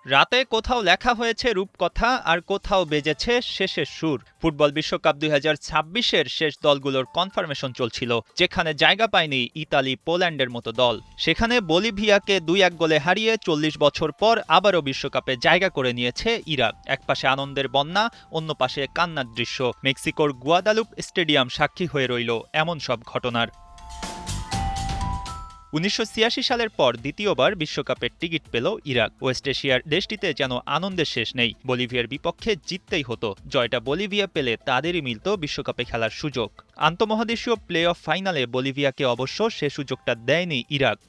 রাতে কোথাও লেখা হয়েছে রূপকথা আর কোথাও বেজেছে শেষের সুর। ফুটবল বিশ্বকাপ ২০২৬-এর শেষ দলগুলোর কনফার্মেশন চলছিল, যেখানে জায়গা পায়নি ইতালি, পোল্যান্ডের মতো দল। সেখানে বলিভিয়াকে ২-১ গোলে হারিয়ে ৪০ বছর পর আবারও বিশ্বকাপে জায়গা করে নিয়েছে ইরাক। একপাশে আনন্দের বন্যা, অন্য পাশে কান্নার দৃশ্য। মেক্সিকোর গুয়াদালুপ স্টেডিয়াম সাক্ষী হয়ে রইল এমন সব ঘটনার। ১৯৮৬ সালের পর দ্বিতীয়বার বিশ্বকাপের টিকিট পেল ইরাক। ওয়েস্ট এশিয়ার দেশটিতে যেন আনন্দের শেষ নেই। বলিভিয়ার বিপক্ষে জিততেই হতো। জয়টা বলিভিয়া পেলে তাদেরই মিলত বিশ্বকাপে খেলার সুযোগ। আন্তঃমহাদেশীয় প্লে অফ ফাইনালে বলিভিয়াকে অবশ্য সে সুযোগটা দেয়নি ইরাক।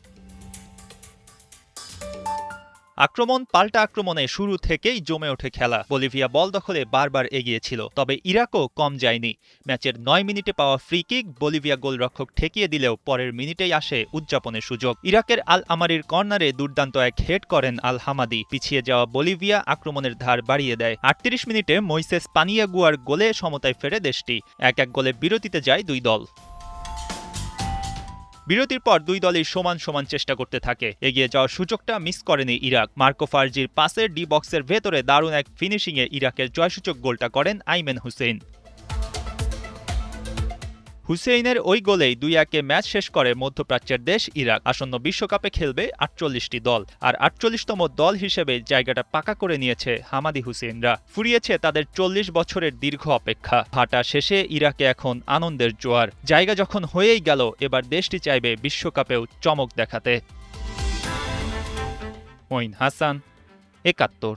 আক্রমণ পাল্টা আক্রমণে শুরু থেকেই জমে ওঠে খেলা। বলিভিয়া বল দখলে বারবার এগিয়েছিল, তবে ইরাকও কম যায়নি। ম্যাচের ৯ মিনিটে পাওয়া ফ্রি কিক বলিভিয়া গোলরক্ষক ঠেকিয়ে দিলেও পরের মিনিটেই আসে উদযাপনের সুযোগ। ইরাকের আল আমারির কর্নারে দুর্দান্ত এক হেড করেন আল হামাদি। পিছিয়ে যাওয়া বলিভিয়া আক্রমণের ধার বাড়িয়ে দেয়। ৩৮ মিনিটে মইসেস পানিয়াগুয়ার গোলে সমতায় ফেরে দেশটি। ১-১ গোলে বিরতিতে যায় দুই দল। বিরতির পর দুই দলই সমান সমান চেষ্টা করতে থাকে। এগিয়ে যাওয়ার সুযোগটা মিস করেনি ইরাক। মার্কো ফার্জির পাসে ডি বক্সের ভেতরে দারুণ এক ফিনিশিংয়ে ইরাকের জয়সূচক গোলটা করেন আইমেন হুসেইন। হুসেইনের ওই গোলেই ২-১-এ ম্যাচ শেষ করে মধ্যপ্রাচ্যের দেশ ইরাক। আসন্ন বিশ্বকাপে খেলবে ৪৮টি দল, আর ৪৮তম দল হিসেবে জায়গাটা পাকা করে নিয়েছে হামাদি হুসেইনরা। ফুরিয়েছে তাদের ৪০ বছরের দীর্ঘ অপেক্ষা। ভাটা শেষে ইরাকে এখন আনন্দের জোয়ার। জায়গা যখন হয়েই গেল, এবার দেশটি চাইবে বিশ্বকাপেও চমক দেখাতে। মঈন হাসান, ৭১।